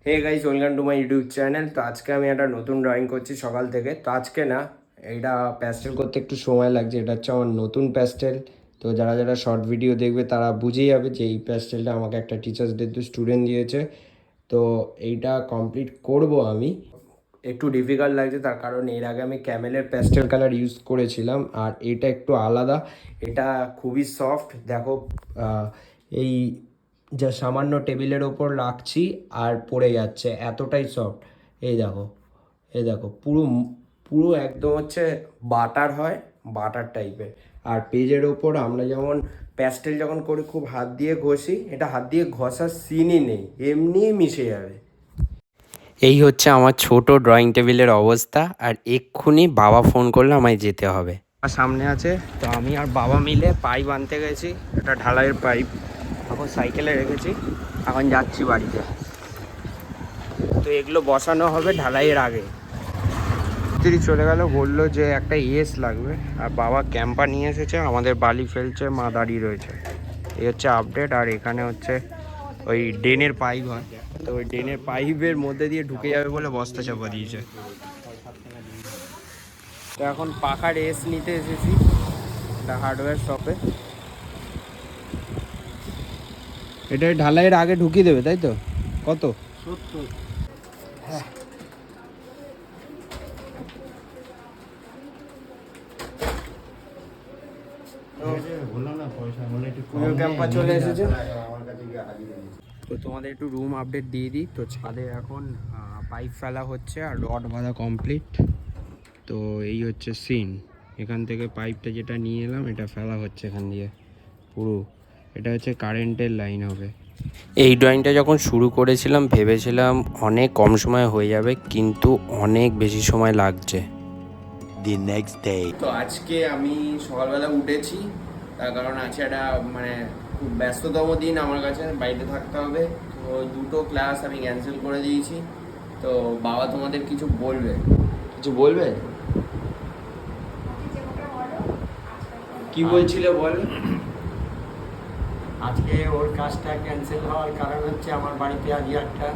Hey guys, welcome to my YouTube channel. তো আজকে আমি একটা নতুন ড্রয়িং করছি সকাল থেকে। তো আজকে না, এটা প্যাস্টেল করতে একটু সময় লাগছে। এটা হচ্ছে আমার নতুন প্যাস্টেল। তো যারা যারা শর্ট ভিডিও দেখবে তারা বুঝেই যাবে যে এই প্যাস্টেলটা আমাকে একটা টিচার্স ডে স্টুডেন্ট দিয়েছে। তো এইটা কমপ্লিট করব আমি। একটু ডিফিকাল্ট লাগছে, তার কারণ এর আগে আমি ক্যামেলের প্যাস্টেল কালার ইউজ করেছিলাম, আর এটা একটু আলাদা। এটা খুবই সফট। দেখো, এই যা সামান্য টেবিলের ওপর রাখছি আর পড়ে যাচ্ছে, এতটাই সফট। এই দেখো, এই দেখো, পুরো পুরো একদম হচ্ছে বাটার হয়, বাটার টাইপের। আর পেজের ওপর আমরা যেমন প্যাস্টেল যখন করি খুব হাত দিয়ে ঘষি, এটা হাত দিয়ে ঘষার সিনই নেই, এমনিই মিশে যাবে। এই হচ্ছে আমার ছোট ড্রয়িং টেবিলের অবস্থা। আর এক্ষুনি বাবা ফোন করলে আমায় যেতে হবে। আর সামনে আছে, তো আমি আর বাবা মিলে পাইপ আনতে গেছি, এটা ঢালাইয়ের পাইপ। এখন সাইকেলে রেখেছি, এখন যাচ্ছি বাড়িতে। তো এগুলো বসানো হবে ঢালাইয়ের আগে। তিনি চলে গেল, বললো যে একটা এস লাগবে। আর বাবা ক্যাম্পা নিয়ে এসেছে, আমাদের বালি ফেলছে, মা দাঁড়িয়ে রয়েছে। এই হচ্ছে আপডেট। আর এখানে হচ্ছে ওই ড্রেনের পাইপ হয়, তো ওই ড্রেনের পাইপের মধ্যে দিয়ে ঢুকে যাবে বলে বস্তা চাপা দিয়েছে। তো এখন পাখার এস নিতে এসেছি একটা হার্ডওয়্যার শপে। এটা ঢালাইয়ের আগে ঢুকিয়ে দেবে, তাই তো? কত? 70। হ্যাঁ, চলে এসেছে। তো তোমাদের একটু রুম আপডেট দিয়ে দিই। তো ছাদে এখন পাইপ ফেলা হচ্ছে আর রড বাঁধা কমপ্লিট। তো এই হচ্ছে সিন। এখান থেকে পাইপটা যেটা নিয়ে এলাম, এটা ফেলা হচ্ছে এখান দিয়ে পুরো। এটা হচ্ছে কারেন্টের লাইন হবে। এই ড্রয়িংটা যখন শুরু করেছিলাম ভেবেছিলাম অনেক কম সময় হয়ে যাবে, কিন্তু অনেক বেশি সময় লাগছে। The next day. তো আজকে আমি সকালবেলা উঠেছি, তার কারণ আছে একটা মানে খুব ব্যস্ততম দিন আমার কাছে, বাড়িতে থাকতে হবে। তো দুটো ক্লাস আমি ক্যান্সেল করে দিয়েছি। তো বাবা তোমাদের কিছু বলবে? কিছু বলবে? কি বলছিলে বল। আজকে ওর কাজটা ক্যান্সেল হওয়ার কারণ হচ্ছে আমার বাড়িতে আজকে একটা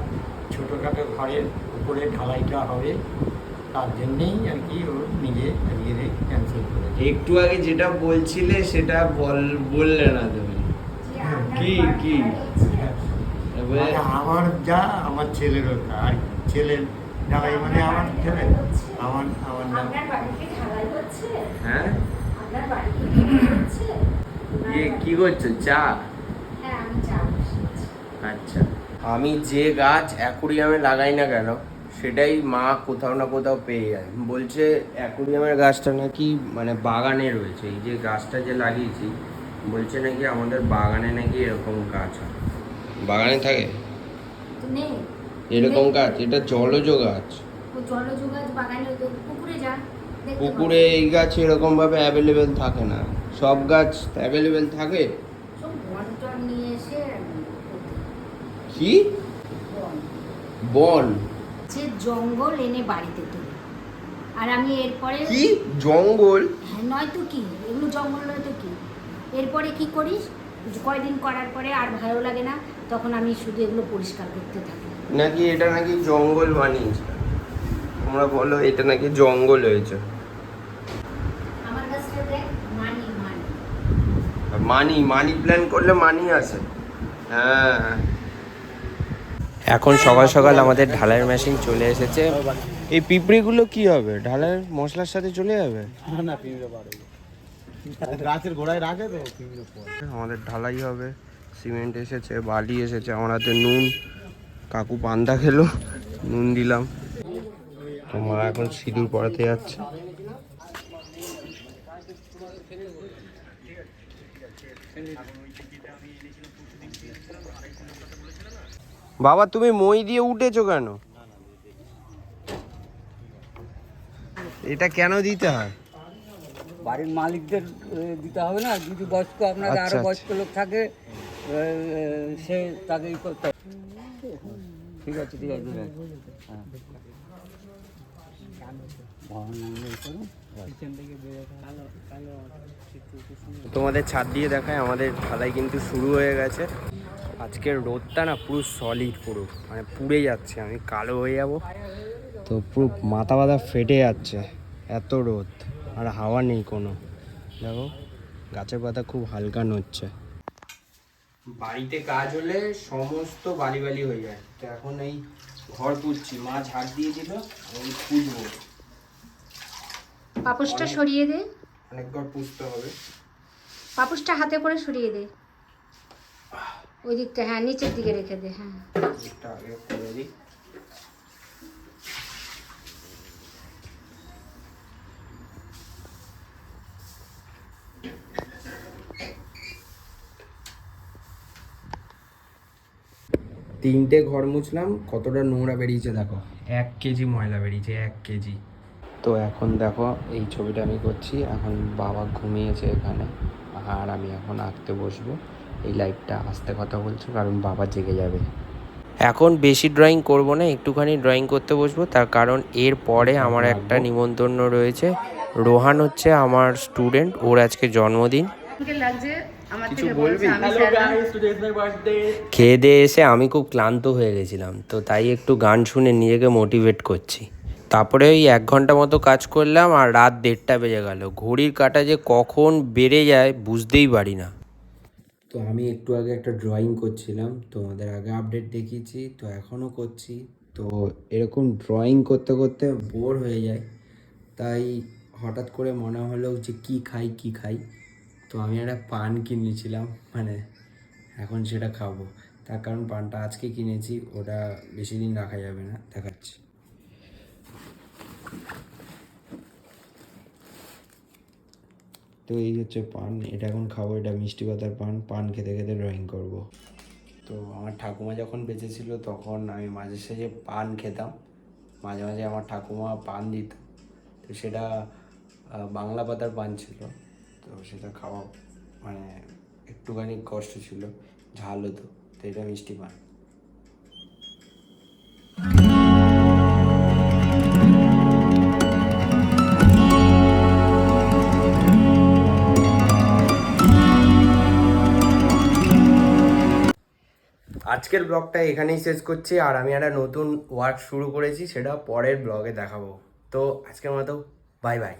ছোটোখাটো ঘরের উপরে ঢালাইটা হবে, তার জন্যেই আর কি ওর নিজে আজকে ক্যান্সেল করে। একটু আগে যেটা বলছিলে সেটা বললে না তুমি। কি কি মানে আমার যা আমার ছেলেরও আর ছেলের ঢালাই মানে আমার ছেলে আমার আমার নাম। হ্যাঁ, কি করছো? চা? আচ্ছা, আমি যে গাছ অ্যাকুরিয়ামে লাগাই না কেন, সেটাই মা কোথাও না কোথাও পেয়ে যায়। বলছে অ্যাকুরিয়ামের গাছটা নাকি মানে বাগানে রয়েছে। এই যে গাছটা যে লাগিয়েছি, বলছে নাকি আমাদের বাগানে নাকি এরকম গাছ হয়। বাগানে থাকে এরকম গাছ? এটা জলজ গাছ। পুকুরে এই গাছ এরকম ভাবে অ্যাভেলেবেল থাকে না। সব গাছ অ্যাভেলেবেল থাকে। কি বন? যে জঙ্গল এনে বাড়িতে তুলি, আর আমি এরপরে কি জঙ্গল? হ্যাঁ, নয়তো কি, এগুলো জঙ্গল নয়তো কি। এরপরে কি করিস, কয়দিন করার পরে আর ভালো লাগে না, তখন আমি শুধু এগুলো পরিষ্কার করতে থাকি। নাকি এটা নাকি জঙ্গল বানিয়েছে? তোমরা বলো এটা নাকি জঙ্গল হয়েছে। আমার কাছে দেখ, মানি মানি মানি মানি প্ল্যান করলে মানি আসে। হ্যাঁ, এখন সকাল সকাল আমাদের ঢালাইয়ের মেশিন চলে এসেছে। এই পিঁপড়েগুলো কি হবে? ঢালাইয়ের মশলার সাথে চলে যাবে? না পিঁপড়ে পারে, গাছের গোড়ায় রাখে তো পিঁপড়ে পড়ে। আমাদের ঢালাই হবে, সিমেন্ট এসেছে, বালি এসেছে, আমার হাতে নুন। কাকু পান্তা খেলো, নুন দিলাম। তো মা এখন সিঁদুর পরাতে যাচ্ছে। বাবা, তুমি মই দিয়ে উঠেছো কেন? এটা কেন দিতে হয়? বাড়ির মালিকদের দিতে হবে না? যদি বয়স্ক আপনাদের আরো বয়স্ক লোক থাকে, সে তাকে করতে হবে। ঠিক আছে ঠিক আছে, হ্যাঁ। তোমাদের ছাদ দিয়ে দেখায়, আমাদের ঢালাই কিন্তু শুরু হয়ে গেছে। আজকের রোদটা না পুরো সলিড, পুরো মানে পুড়ে যাচ্ছে, আমি কালো হয়ে যাব। তো পুরো মাথা বাঁধা ফেটে যাচ্ছে, এত রোদ, আর হাওয়া নেই কোনো। দেখো গাছের পাতা খুব হালকা নড়ছে। বাড়িতে কাজ হলে সমস্ত বালি বালি হয়ে যায়। তো এখন এই ঘর পুড়ছি, মা ঝাড় দিয়ে দিল, আমি পুড়বো। পাপোশটা সরিয়ে দে, অনেক ঘর পুষতে হবে। পাপোশটা হাতে করে সরিয়ে দে ওই দিকটা, হ্যাঁ নিচের দিকে রেখে দে। হ্যাঁ এটা আগে করে দিই। তিনটে ঘর মুছলাম, কতটা নোংরা বেরিয়েছে দেখো, 1 কেজি ময়লা বেরিয়েছে, 1 কেজি। তো এখন দেখো এই ছবিটা আমি করছি, এখন বাবা ঘুমিয়েছে এখানে, আর আমি এখন আঁকতে বসবো। এই লাইটটা আস্তে কথা বলছো কারণ বাবা জেগে যাবে। এখন বেশি ড্রয়িং করব না, একটুখানি ড্রয়িং করতে বসবো, তার কারণ এর পরে আমার একটা নিমন্ত্রণ রয়েছে। রোহান হচ্ছে আমার স্টুডেন্ট, ওর আজকে জন্মদিন। কিছু বলবি? খেয়ে দিয়ে এসে আমি খুব ক্লান্ত হয়ে গেছিলাম, তো তাই একটু গান শুনে নিজেকে মোটিভেট করছি। তারপরে ওই 1 ঘন্টা মতো কাজ করলাম, আর রাত 1:30 বেজে গেল। ঘড়ির কাঁটা যে কখন বেড়ে যায় বুঝতেই পারি না। তো আমি একটু আগে একটা ড্রয়িং করছিলাম, তোমাদের আগে আপডেট দেখিয়েছি, তো এখনও করছি। তো এরকম ড্রয়িং করতে করতে বোর হয়ে যায়, তাই হঠাৎ করে মনে হলো যে কি খাই। তো আমি একটা পান কিনেছিলাম, মানে এখন সেটা খাবো। তার কারণ পানটা আজকে কিনেছি, ওটা বেশি দিন রাখা যাবে না, দেখাচ্ছি। তো এই হচ্ছে পান, এটা এখন খাবো। এটা মিষ্টি পাতার পান খেতে খেতে ড্রয়িং করব। তো আমার ঠাকুমা যখন বেঁচে ছিল তখন আমি মাঝে সাঝে পান খেতাম, মাঝে মাঝে আমার ঠাকুমা পান দিত। তো সেটা বাংলা পাতার পান ছিল, তো সেটা খাওয়া মানে একটুখানি কষ্ট ছিল, ঝাল হতো। তো এটা মিষ্টি পান। আজকের ব্লগটা এখানেই শেষ করছি, আর আমি একটা নতুন ওয়ার্ক শুরু করেছি, সেটা পরের ব্লগে দেখাবো। তো আজকের মতো বাই বাই।